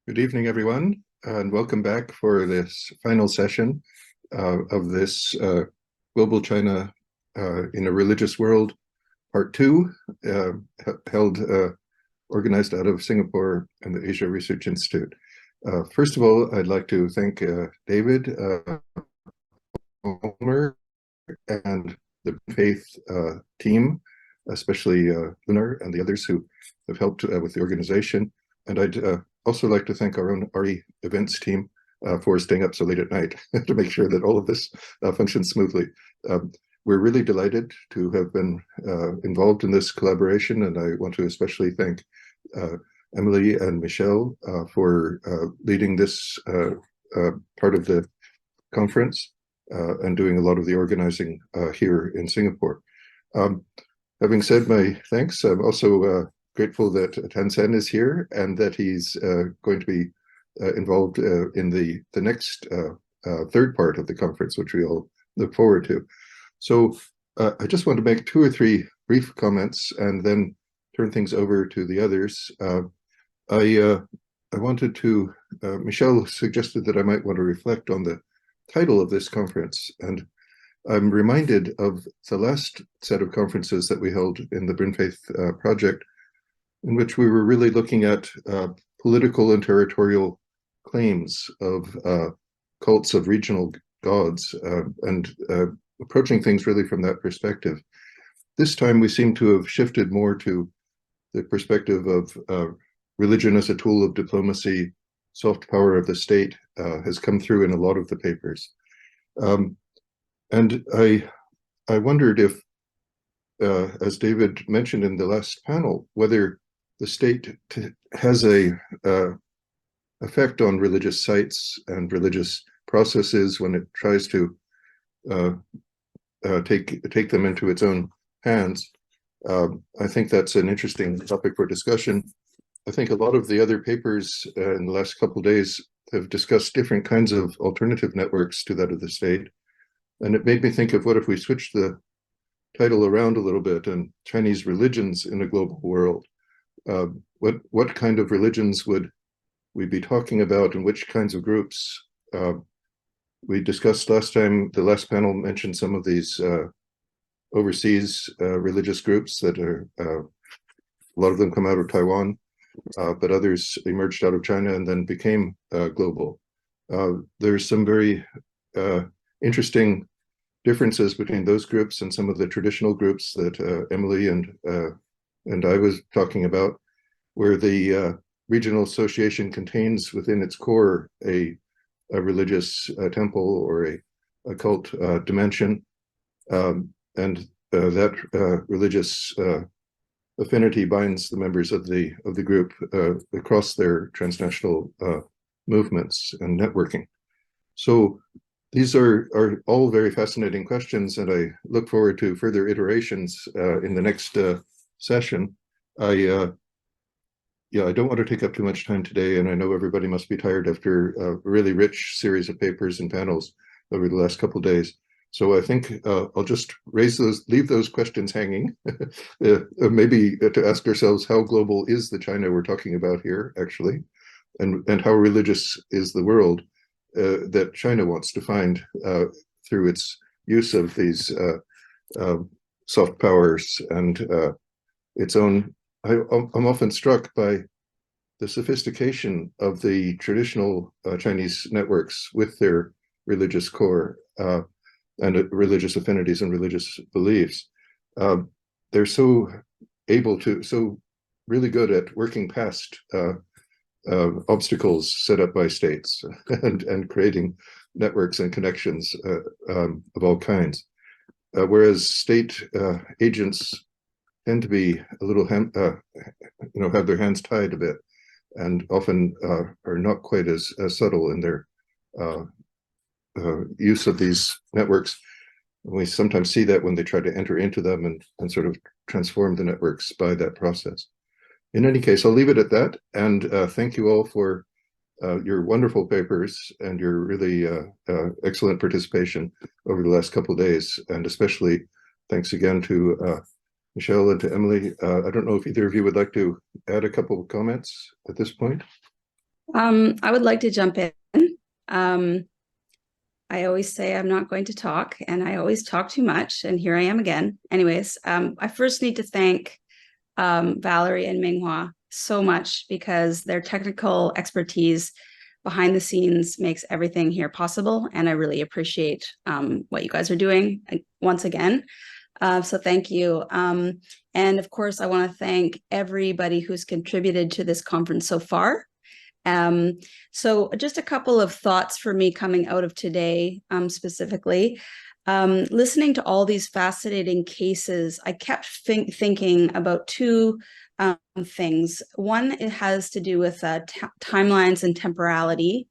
Good evening, everyone, and welcome back for this final session of this Global China in a Religious World, Part 2, held, organized out of Singapore and the Asia Research Institute. First of all, I'd like to thank David Homer and the Faith team, especially Lunar and the others who have helped with the organization. And I'd also like to thank our own RE events team for staying up so late at night to make sure that all of this functions smoothly. We're really delighted to have been involved in this collaboration, and I want to especially thank Emily and Michelle for leading this part of the conference and doing a lot of the organizing here in Singapore. Having said my thanks, I'm also grateful that Tansen is here and that he's going to be involved in the next third part of the conference, which we all look forward to. So I just want to make 2 or 3 brief comments and then turn things over to the others. I wanted to, Michelle suggested that I might want to reflect on the title of this conference, and I'm reminded of the last set of conferences that we held in the BRINFAITH project, in which we were really looking at political and territorial claims of cults of regional gods and approaching things really from that perspective. This time we seem to have shifted more to the perspective of religion as a tool of diplomacy. Soft power of the state has come through in a lot of the papers. And I wondered if, as David mentioned in the last panel, whether the state has a effect on religious sites and religious processes when it tries to take them into its own hands. I think that's an interesting topic for discussion. I think a lot of the other papers in the last couple of days have discussed different kinds of alternative networks to that of the state. And it made me think of what if we switched the title around a little bit and Chinese religions in a global world. What kind of religions would we be talking about, and which kinds of groups? We discussed last time, the last panel mentioned some of these overseas religious groups that are, a lot of them come out of Taiwan, but others emerged out of China and then became global. There's some very interesting differences between those groups and some of the traditional groups that Emily and I was talking about, where the regional association contains within its core a religious temple or a cult dimension, and that religious affinity binds the members of the group across their transnational movements and networking. So these are all very fascinating questions, and I look forward to further iterations in the next session. I don't want to take up too much time today, and I know everybody must be tired after a really rich series of papers and panels over the last couple of days. So I think I'll just leave those questions hanging, maybe to ask ourselves, how global is the China we're talking about here, actually, and how religious is the world that China wants to find through its use of these soft powers and its own. I'm often struck by the sophistication of the traditional Chinese networks with their religious core and religious affinities and religious beliefs. They're so really good at working past obstacles set up by states and creating networks and connections of all kinds. Whereas state agents tend to be a little, have their hands tied a bit, and often are not quite as subtle in their use of these networks. And we sometimes see that when they try to enter into them and sort of transform the networks by that process. In any case, I'll leave it at that, and thank you all for your wonderful papers and your really excellent participation over the last couple of days, and especially thanks again to Michelle and to Emily. I don't know if either of you would like to add a couple of comments at this point. I would like to jump in. Um, I always say I'm not going to talk, and I always talk too much, and here I am again. Anyways, I first need to thank Valerie and Minghua so much because their technical expertise behind the scenes makes everything here possible, and I really appreciate what you guys are doing once again. So thank you. And of course, I want to thank everybody who's contributed to this conference so far. Um, so just a couple of thoughts for me coming out of today, specifically. Listening to all these fascinating cases, I kept thinking about two things. One, it has to do with timelines and temporality,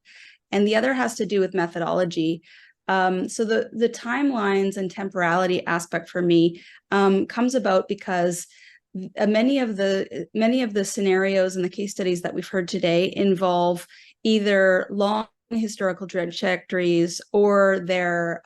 and the other has to do with methodology. So the timelines and temporality aspect for me comes about because many of the scenarios and the case studies that we've heard today involve either long historical trajectories or their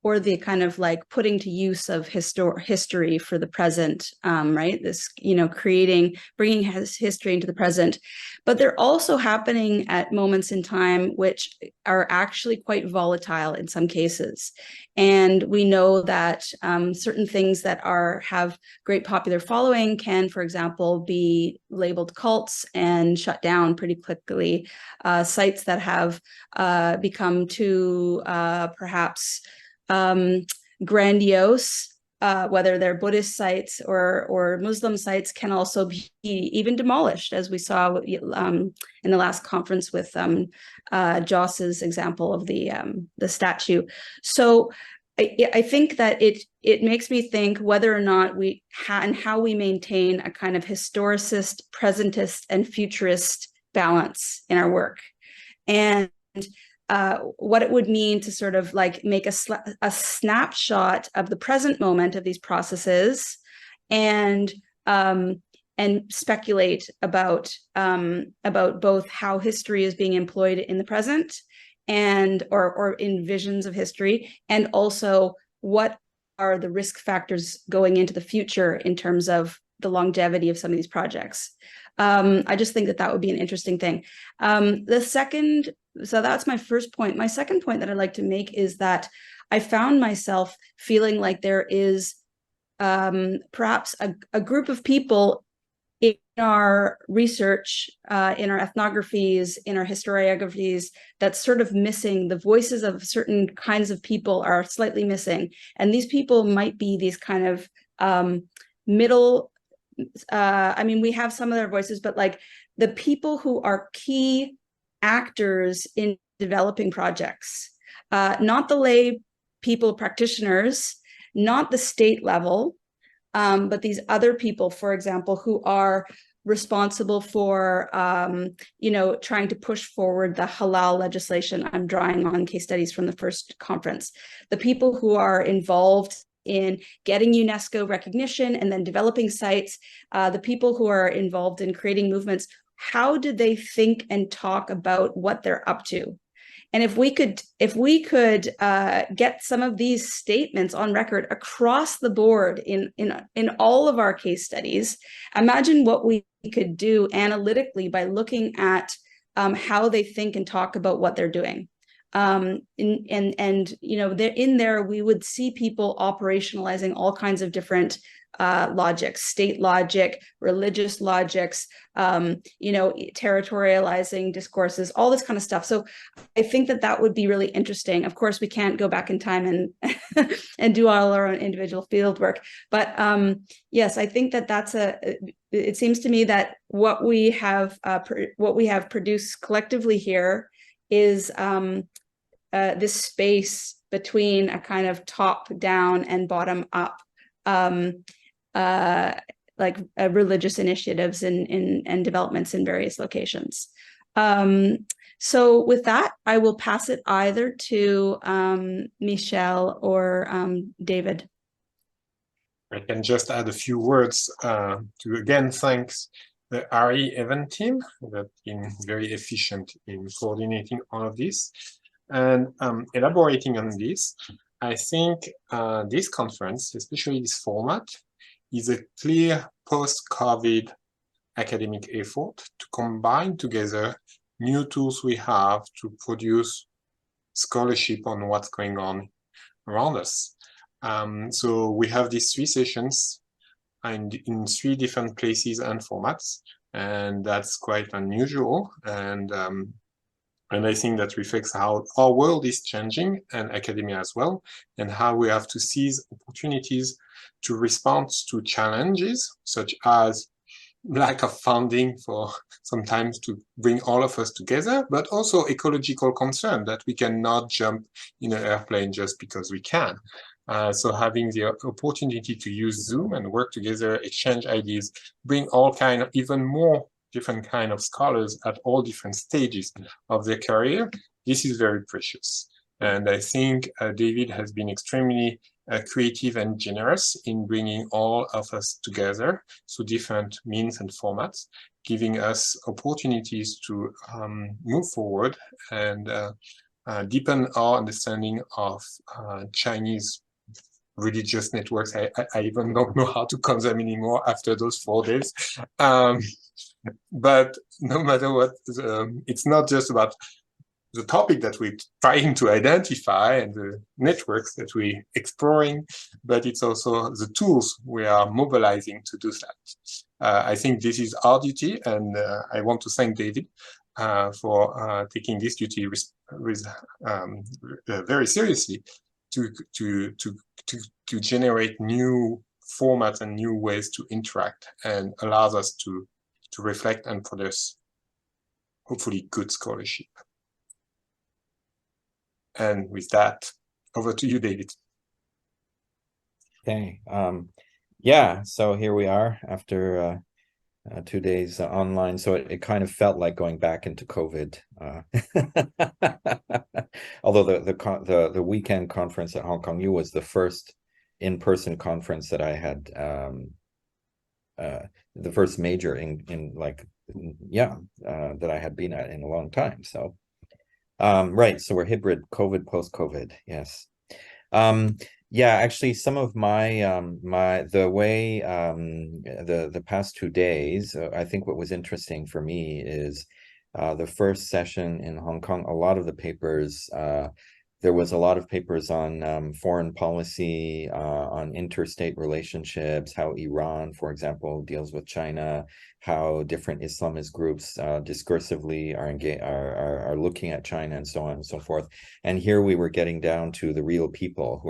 or the kind of like putting to use of history for the present, right? This, bringing history into the present, but they're also happening at moments in time which are actually quite volatile in some cases. And we know that certain things that have great popular following can, for example, be labeled cults and shut down pretty quickly. Sites that have become too perhaps grandiose, whether they're Buddhist sites or Muslim sites, can also be even demolished, as we saw in the last conference with Joss's example of the statue. So I think that it makes me think whether or not we and how we maintain a kind of historicist, presentist, and futurist balance in our work, and what it would mean to sort of like make a snapshot of the present moment of these processes, and speculate about both how history is being employed in the present and or in visions of history, and also what are the risk factors going into the future in terms of the longevity of some of these projects. I just think that would be an interesting thing. So that's my first point. My second point that I'd like to make is that I found myself feeling like there is perhaps a group of people in our research, in our ethnographies, in our historiographies, that's sort of missing. The voices of certain kinds of people are slightly missing. And these people might be these kind of middle, I mean, we have some of their voices, but like the people who are key actors in developing projects, not the lay people practitioners, not the state level, but these other people, for example, who are responsible for, trying to push forward the halal legislation. I'm drawing on case studies from the first conference. The people who are involved in getting UNESCO recognition and then developing sites, the people who are involved in creating movements, how do they think and talk about what they're up to? And if we could get some of these statements on record across the board in all of our case studies, imagine what we could do analytically by looking at how they think and talk about what they're doing. In there we would see people operationalizing all kinds of different logics, state logic, religious logics, territorializing discourses, all this kind of stuff. So I think that would be really interesting. Of course, we can't go back in time and and do all our own individual field work, but yes, I think that's it seems to me that what we have produced collectively here is this space between a kind of top down and bottom up religious initiatives and developments in various locations. So with that, I will pass it either to Michelle or David. I can just add a few words to again thanks the RE event team that been very efficient in coordinating all of this and elaborating on this. I think this conference, especially this format, is a clear post-COVID academic effort to combine together new tools we have to produce scholarship on what's going on around us. So we have these 3 sessions and in 3 different places and formats, and that's quite unusual. And I think that reflects how our world is changing, and academia as well, and how we have to seize opportunities to respond to challenges such as lack of funding for sometimes to bring all of us together, but also ecological concern that we cannot jump in an airplane just because we can. So having the opportunity to use Zoom and work together, exchange ideas, bring all kind of even more different kind of scholars at all different stages of their career, this is very precious. And I think David has been extremely creative and generous in bringing all of us together through different means and formats, giving us opportunities to move forward and deepen our understanding of Chinese religious networks. I even don't know how to call them anymore after those 4 days. But no matter what, it's not just about the topic that we're trying to identify and the networks that we're exploring, but it's also the tools we are mobilizing to do that. I think this is our duty, and I want to thank David for taking this duty very seriously to generate new formats and new ways to interact, and allows us to reflect and produce hopefully good scholarship. And with that, over to you, David. Okay. Yeah, so here we are after 2 days online. So it kind of felt like going back into COVID. Although the weekend conference at Hong Kong U was the first in-person conference that I had, the first major that I had been at in a long time. So right, so we're hybrid COVID post-COVID, yes. Yeah, actually some of my the past 2 days, I think what was interesting for me is the first session in Hong Kong. A lot of the papers, there was a lot of papers on foreign policy, on interstate relationships, how Iran, for example, deals with China, how different Islamist groups discursively are looking at China, and so on and so forth. And here we were getting down to the real people who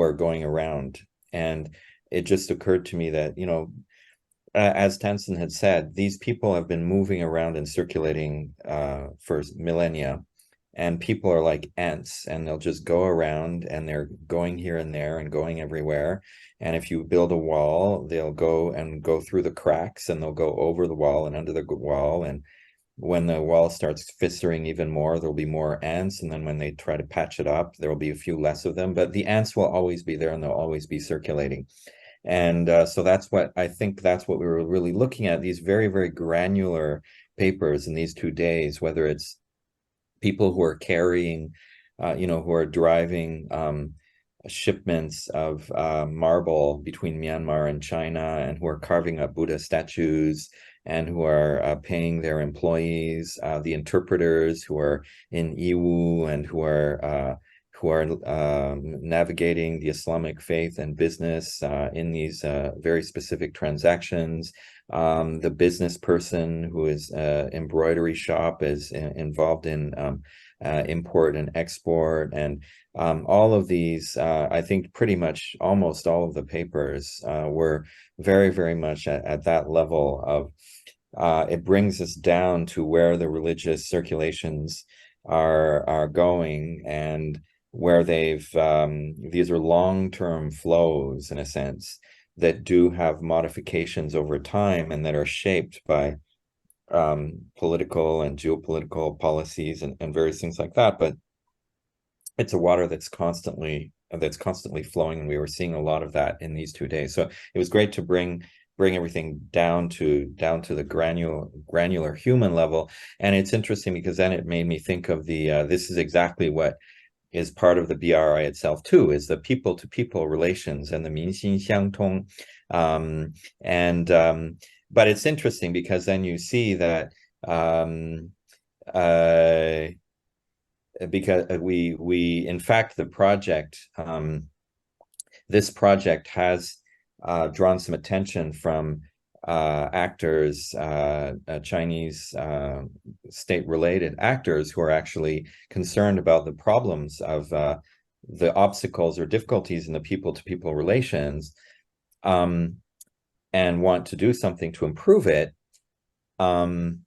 are going around. And it just occurred to me that, you know, as Tansen had said, these people have been moving around and circulating for millennia. And people are like ants, and they'll just go around, and they're going here and there and going everywhere. And if you build a wall, they'll go through the cracks, and they'll go over the wall and under the wall. And when the wall starts fissering even more, there'll be more ants. And then when they try to patch it up, there will be a few less of them. But the ants will always be there, and they'll always be circulating. And so that's what I think that's what we were really looking at, these very, very granular papers in these 2 days, whether it's people who are carrying, who are driving shipments of marble between Myanmar and China, and who are carving up Buddha statues, and who are paying their employees, the interpreters who are in Yiwu, and who are navigating the Islamic faith and business in these very specific transactions. The business person who is embroidery shop is involved in import and export, and all of these, I think pretty much almost all of the papers were very, very much at that level of, it brings us down to where the religious circulations are going, and where they've, these are long-term flows in a sense that do have modifications over time, and that are shaped by political and geopolitical policies and various things like that. But it's a water that's constantly flowing, and we were seeing a lot of that in these 2 days. So it was great to bring everything down to the granular human level. And it's interesting because then it made me think of the this is exactly what is part of the BRI itself too, is the people-to-people relations and the 民心相通. But it's interesting because then you see that because we in fact the project this project has drawn some attention from actors, Chinese state-related actors who are actually concerned about the problems of the obstacles or difficulties in the people-to-people relations, and want to do something to improve it. And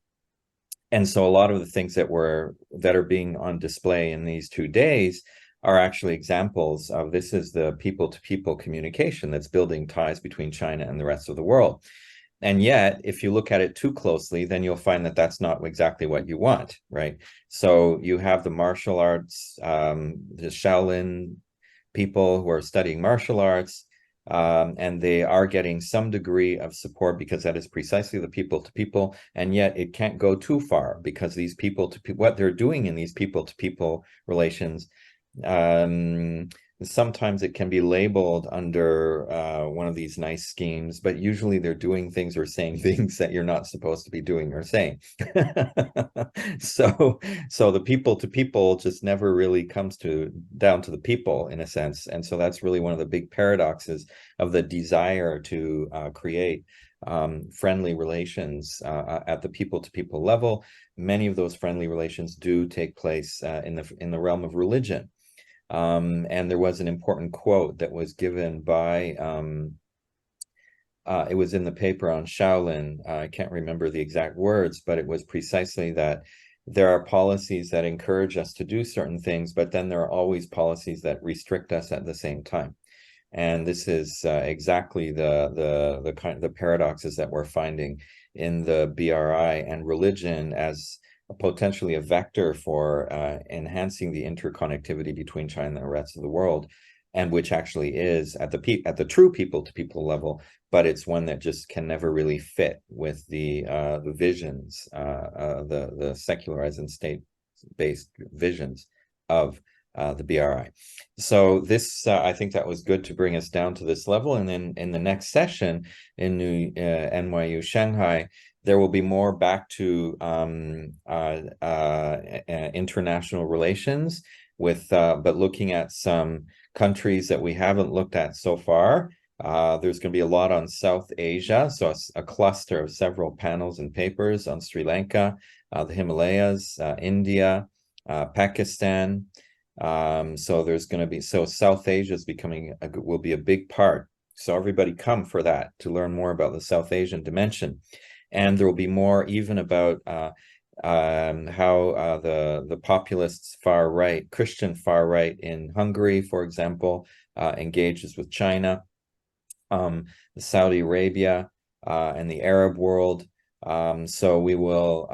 so a lot of the things that are being on display in these 2 days are actually examples of this is the people-to-people communication that's building ties between China and the rest of the world. And yet, if you look at it too closely, then you'll find that that's not exactly what you want, right? So you have the martial arts, the Shaolin people who are studying martial arts, and they are getting some degree of support because that is precisely the people-to-people, and yet it can't go too far because these people-to-people, what they're doing in these people-to-people relations, sometimes it can be labeled under one of these nice schemes, but usually they're doing things or saying things that you're not supposed to be doing or saying. So the people to people just never really comes down to the people in a sense. And so that's really one of the big paradoxes of the desire to create friendly relations at the people to people level. Many of those friendly relations do take place in the realm of religion. And there was an important quote that was given by, it was in the paper on Shaolin. I can't remember the exact words, but it was precisely that there are policies that encourage us to do certain things, but then there are always policies that restrict us at the same time. And this is exactly the paradoxes that we're finding in the BRI and religion as potentially a vector for enhancing the interconnectivity between China and the rest of the world, and which actually is at the true people-to-people level, but it's one that just can never really fit with the visions, the secularized and state-based visions of the BRI. So this, I think that was good to bring us down to this level. And then in the next session in NYU Shanghai, there will be more back to international relations with, but looking at some countries that we haven't looked at so far. There's going to be a lot on South Asia, so a cluster of several panels and papers on Sri Lanka, the Himalayas, India, Pakistan. So there's going to be, so South Asia is will be a big part. So everybody come for that to learn more about the South Asian dimension. And there will be more even about how the populist far right, Christian far right in Hungary, for example, engages with China, Saudi Arabia, and the Arab world. So we will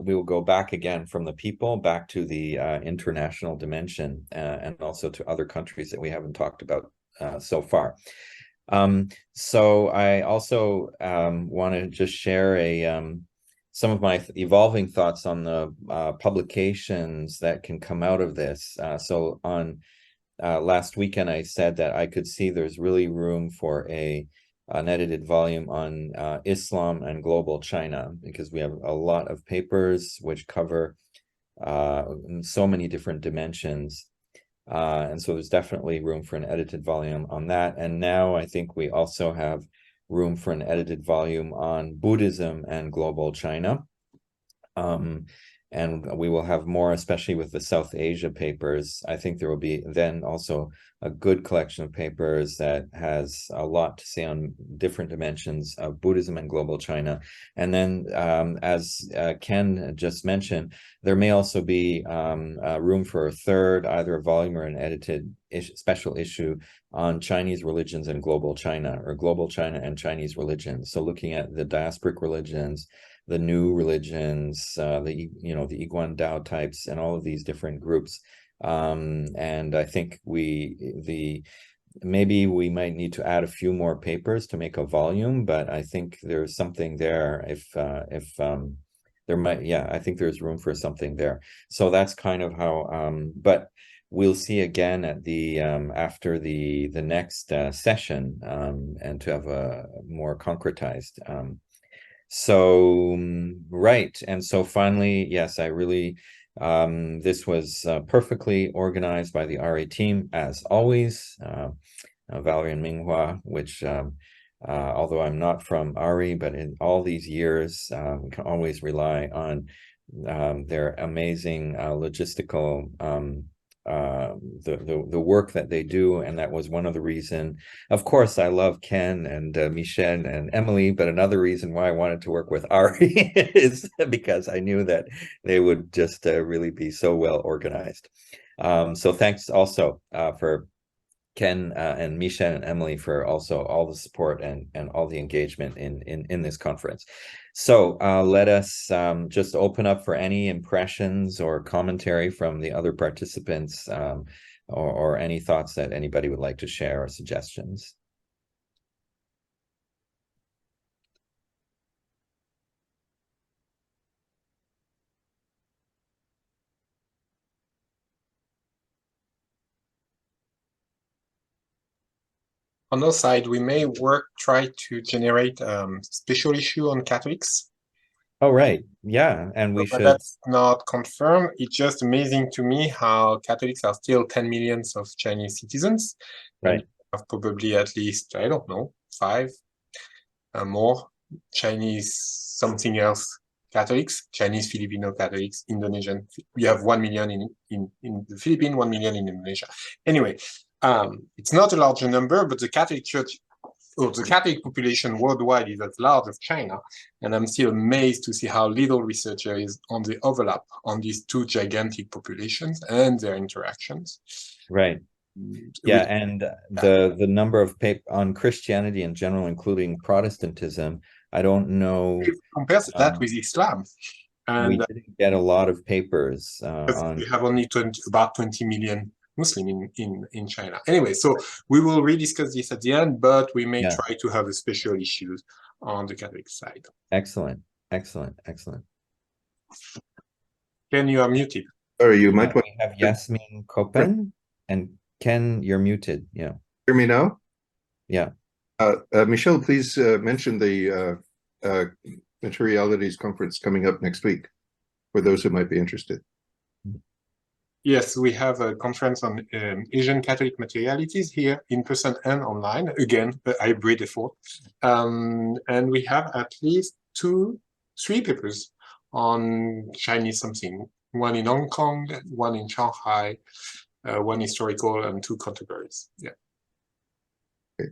we will go back again from the people back to the international dimension, and also to other countries that we haven't talked about so far. So I also want to just share some of my evolving thoughts on the publications that can come out of this. So on last weekend, I said that I could see there's really room for an edited volume on Islam and global China, because we have a lot of papers which cover so many different dimensions. And so there's definitely room for an edited volume on that. And now I think we also have room for an edited volume on Buddhism and global China. And we will have more, especially with the South Asia papers. I think there will be then also a good collection of papers that has a lot to say on different dimensions of Buddhism and global China. And then, as Ken just mentioned, there may also be room for a third, either a volume or an edited special issue on Chinese religions and global China, or global China and Chinese religions. So looking at the diasporic religions, the new religions, the Iguan Dao types, and all of these different groups. And I think maybe we might need to add a few more papers to make a volume, but I think there's something there. If there might, yeah, I think there's room for something there. So that's kind of how. But we'll see again at the after the next session, and to have a more concretized So, right. And so finally, yes, I really, this was perfectly organized by the RA team, as always. Valerie and Minghua, which, although I'm not from RE, but in all these years, we can always rely on their amazing logistical the work that they do, and that was one of the reason. Of course, I love Ken and Michelle and Emily, but another reason why I wanted to work with Ari is because I knew that they would just really be so well organized. So thanks also for Ken and Misha and Emily for also all the support and all the engagement in this conference. So let us just open up for any impressions or commentary from the other participants, or any thoughts that anybody would like to share or suggestions. On our side, we may try to generate special issue on Catholics. Oh, right. Yeah. And we But should. that's not confirmed. It's just amazing to me how Catholics are still 10 millions of Chinese citizens. Right. And have probably at least, I don't know, 5 more Chinese something else Catholics, Chinese Filipino Catholics, Indonesian. We have 1 million in the Philippines, 1 million in Indonesia. Anyway, it's not a larger number, but the Catholic Church, or the Catholic population worldwide, is as large as China, and I'm still amazed to see how little research there is on the overlap on these two gigantic populations and their interactions. Right. Yeah, and the number of papers on Christianity in general, including Protestantism, I don't know. Compared to that with Islam, and we didn't get a lot of papers on. We have only about 20 million Muslim in China. Anyway, so we will rediscuss this at the end, but we may try to have a special issues on the Catholic side. Excellent, excellent, excellent. Ken, you are muted. Sorry, you might want we have Yasmin Kopen and Ken, you're muted. Yeah. Hear me now? Yeah. Michelle, please mention the Materialities conference coming up next week for those who might be interested. Yes, we have a conference on Asian Catholic materialities here in person and online. Again, a hybrid effort. And we have at least 3 papers on Chinese something. One in Hong Kong, one in Shanghai, one historical, and 2 contemporaries. Yeah. Okay.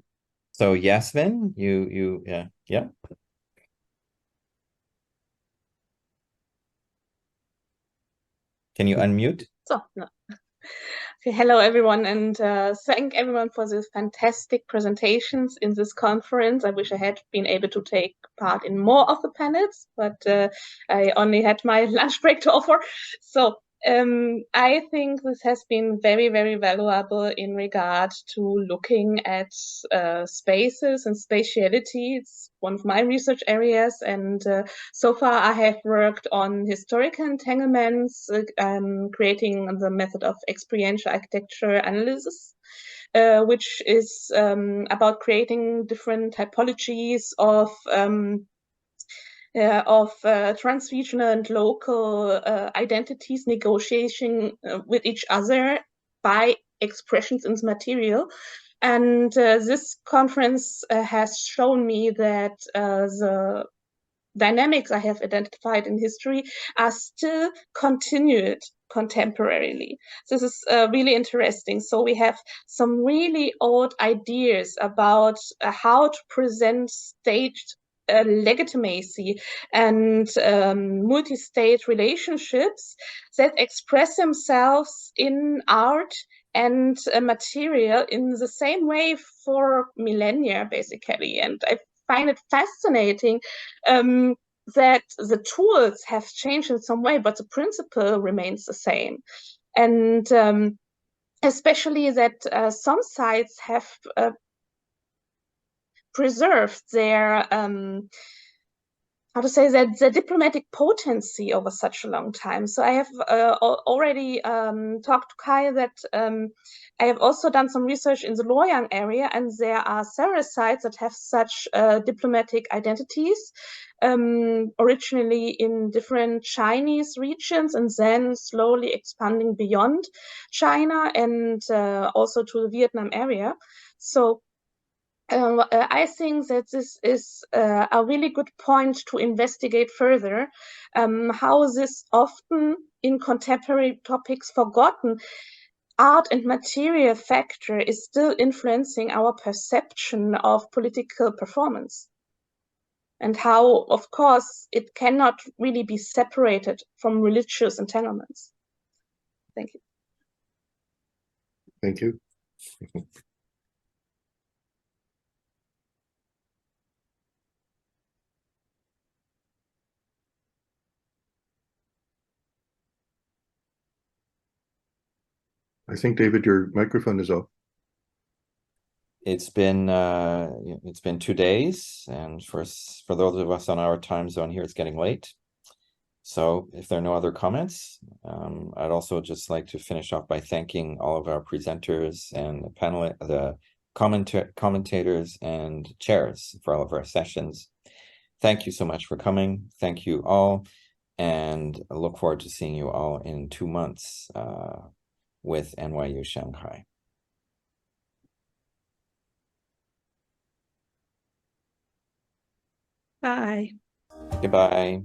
So Yasmin, yeah. Can you unmute? So, no. Okay, hello everyone, and thank everyone for the fantastic presentations in this conference. I wish I had been able to take part in more of the panels, but I only had my lunch break to offer. So I think this has been very, very valuable in regard to looking at spaces and spatiality. It's one of my research areas, and so far I have worked on historical entanglements, creating the method of experiential architecture analysis, which is about creating different typologies of transregional and local identities negotiation with each other by expressions in the material. And this conference has shown me that the dynamics I have identified in history are still continued contemporarily. This is really interesting. So we have some really old ideas about how to present staged legitimacy and multi-state relationships that express themselves in art and material in the same way for millennia, basically. And I find it fascinating that the tools have changed in some way, but the principle remains the same. And especially that some sites have preserved their how to say that the diplomatic potency over such a long time. So I have already talked to Kai that I have also done some research in the Luoyang area, and there are several sites that have such diplomatic identities, originally in different Chinese regions and then slowly expanding beyond China and also to the Vietnam area. So I think that this is a really good point to investigate further, how this often in contemporary topics forgotten art and material factor is still influencing our perception of political performance. And how, of course, it cannot really be separated from religious entanglements. Thank you. Thank you. I think, David, your microphone is off. It's been 2 days, and for those of us on our time zone here, it's getting late. So if there are no other comments, I'd also just like to finish off by thanking all of our presenters and the panel, the commentators and chairs for all of our sessions. Thank you so much for coming. Thank you all, and I look forward to seeing you all in 2 months with NYU Shanghai. Bye. Goodbye.